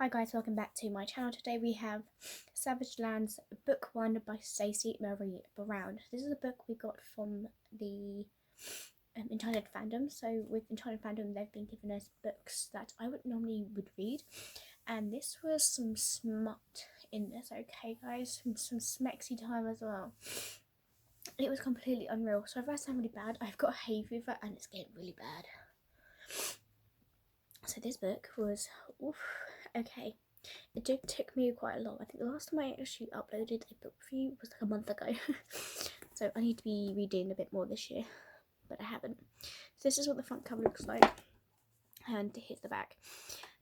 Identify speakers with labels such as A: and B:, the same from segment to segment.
A: Hi guys, welcome back to my channel. Today we have Savage Lands Book 1 by Stacey Marie Brown. This is a book we got from the Enchanted fandom. So with Enchanted fandom, they've been giving us books that I would normally read, and this was some smut in this. Okay guys, some smexy time as well. It was completely unreal. So if I sound really bad, I've got a hay fever and it's getting really bad. So this book was okay. It took me quite a long. I think the last time I actually uploaded a book review was like a month ago. So I need to be reading a bit more this year, but I haven't. So this is what the front cover looks like, and here's the back.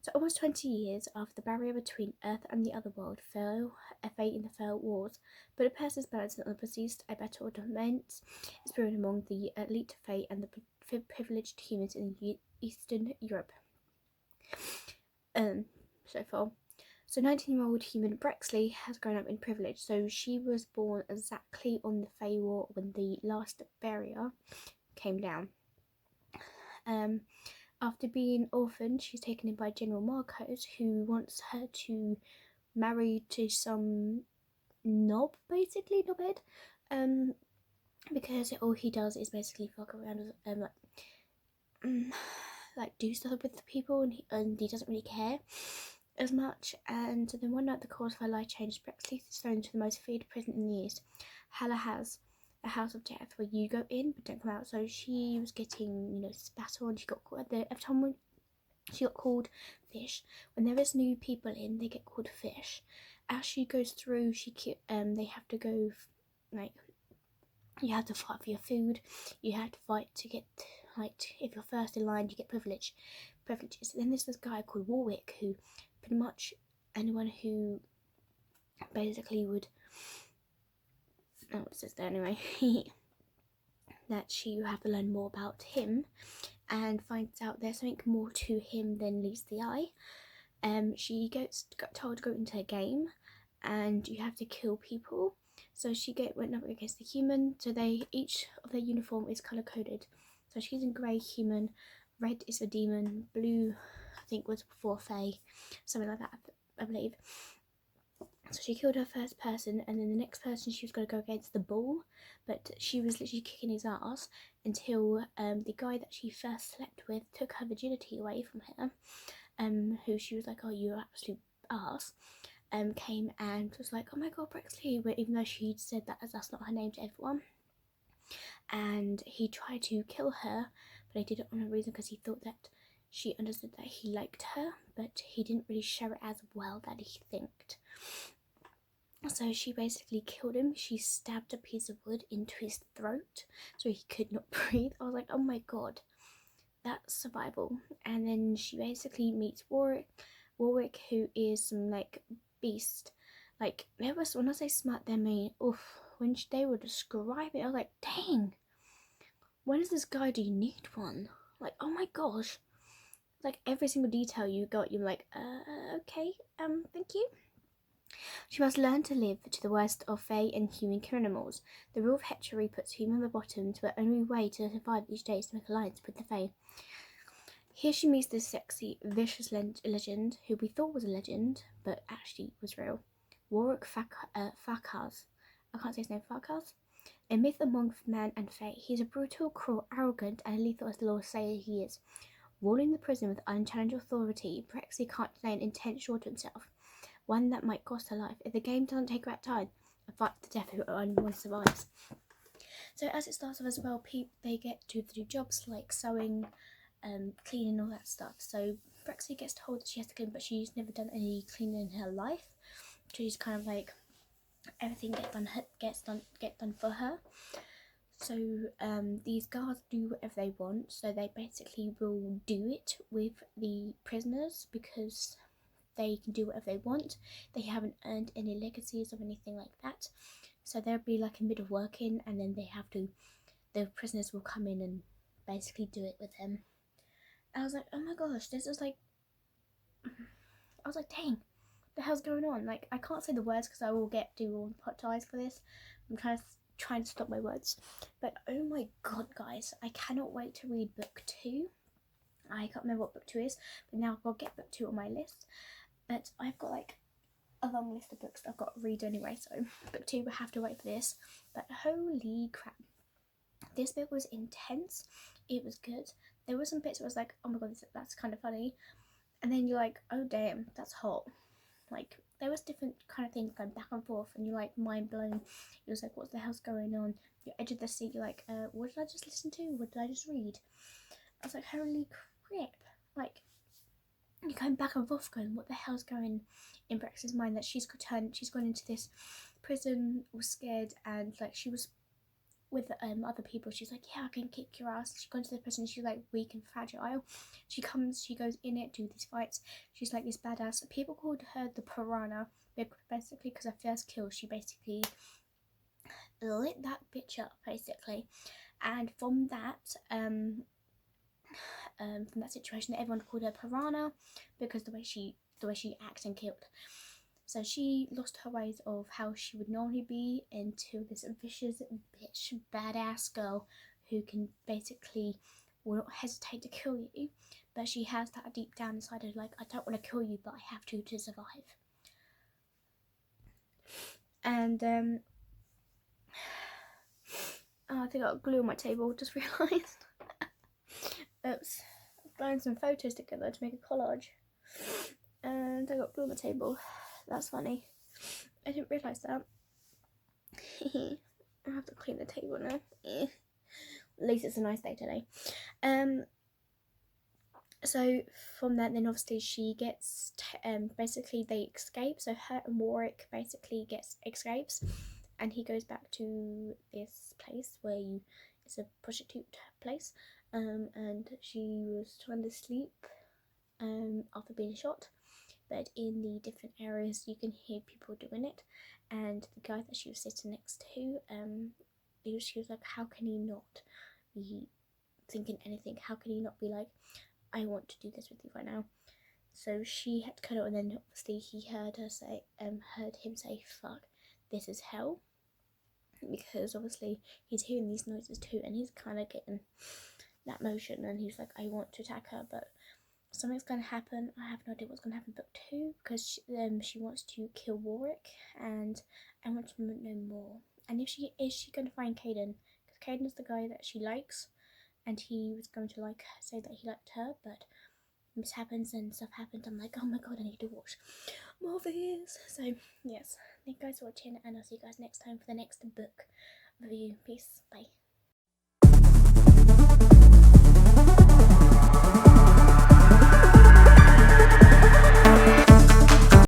A: So almost 20 years after the barrier between Earth and the other world fell, a fate in the Fell Wars, but a person's balance and unperceived a battle dominates is brewing among the elite Fae and the privileged humans in Eastern Europe. So far. So 19-year-old human Brexley has grown up in privilege. So she was born exactly on the Fey War when the last barrier came down. After being orphaned, she's taken in by General Marcos, who wants her to marry to some knob, basically, knobhead. Because all he does is basically fuck around like do stuff with the people, and he doesn't really care as much. And then one night the course of her life changed. Brexley is thrown into the most feared prison in the East, Has, a house of death, where you go in but don't come out. So she was getting, spat on. She got called every time she got called fish. When there is new people in, they get called fish. As she goes through, they have to go you have to fight for your food. You have to fight to get, if you're first in line, you get privileges. Then there's this guy called Warwick, who pretty much anyone who basically would, it says there anyway, that you have to learn more about him and finds out there's something more to him than meets the eye. She got told to go into a game and you have to kill people. So she went up against the human. So each of their uniform is color coded. So she's in grey human, red is a demon, blue I think was before Fae, something like that I believe. So she killed her first person, and then the next person she was going to go against the bull, but she was literally kicking his ass until the guy that she first slept with took her virginity away from her, who she was like, oh, you're absolute ass. Came and was like, oh my god, Brexley, but even though she'd said that that's not her name to everyone. And he tried to kill her, but he did it on a reason because he thought that she understood that he liked her, but he didn't really show it as well that he thinked. So she basically killed him. She stabbed a piece of wood into his throat so he could not breathe. I was like, oh my god, that's survival. And then she basically meets Warwick, who is some beast. When I say smart, they mean when they were describing it, I was like, dang, when is this guy? Do you need one? Oh my gosh, every single detail you got, you're like, okay, thank you. She must learn to live to the worst of Fae and human criminals. The rule of hetery puts human on the bottom, to her only way to survive each day is to make alliance with the Fae. Here she meets this sexy, vicious legend, who we thought was a legend, but actually was real. Warwick Farkas. I can't say his name, Farkas? A myth among man and Fae. He's a brutal, cruel, arrogant, and lethal as the laws say he is. Ruling the prison with unchallenged authority, Brexley can't deny an intent short to himself, one that might cost her life. If the game doesn't take her outside, a fight to death who only one survives. So as it starts off as well, they get to do jobs like sewing, cleaning, all that stuff. So Brexley gets told that she has to clean, but she's never done any cleaning in her life. She's kind of like everything gets done for her. So these guards do whatever they want. So they basically will do it with the prisoners because they can do whatever they want. They haven't earned any legacies or anything like that. So there'll be a bit of working, and then the prisoners will come in and basically do it with them. I was like, oh my gosh, this is I was like, dang, what the hell's going on? I can't say the words because I will do all the ties for this. I'm trying to stop my words. But oh my god, guys, I cannot wait to read book 2. I can't remember what book 2 is, but now I'll get book 2 on my list. But I've got like a long list of books that I've got to read anyway, so book 2 will have to wait for this. But holy crap, this book was intense. It was good. There were some bits where I was like, oh my god, that's kind of funny, and then you're like, oh damn, that's hot. Like there was different kind of things going back and forth, and you're like mind blown. It was like, what the hell's going on? You're edge of the seat. You're like, what did I just listen to? What did I just read? I was like, holy crap! Like you're going back and forth, going, what the hell's going in Brex's mind that she's gone into this prison, all scared, and like she was with other people. She's like, yeah, I can kick your ass. She goes to the prison. She's like weak and fragile. She goes in it, do these fights. She's like this badass. People called her the piranha, basically because her first kill, she basically lit that bitch up, basically. And from that situation, everyone called her piranha because the way she acts and killed. So she lost her ways of how she would normally be into this vicious bitch, badass girl who can basically will not hesitate to kill you. But she has that deep down inside her, like, I don't want to kill you, but I have to survive. And oh, I think I got glue on my table. Just realised. Oops, I've blown some photos together to make a collage, and I got glue on the table. That's funny. I didn't realise that. I have to clean the table now. At least it's a nice day today. So from that, then obviously she gets basically they escape. So her and Warwick basically escapes, and he goes back to this place where it's a prostitute place. And she was trying to sleep after being shot. But in the different areas you can hear people doing it, and the guy that she was sitting next to, she was like, how can he not be thinking anything? How can he not be like, I want to do this with you right now? So she had to cut it, and then obviously he heard him say, fuck, this is hell, because obviously he's hearing these noises too, and he's kind of getting that motion, and he's like, I want to attack her, but something's going to happen. I have no idea what's going to happen in book 2, because she wants to kill Warwick, and I want to know more. And is she going to find Caden? Because Caden's the guy that she likes, and he was going to say that he liked her, but this happens and stuff happens. I'm like, oh my god, I need to watch more of these. So yes, thank you guys for watching, and I'll see you guys next time for the next book review. Peace, bye.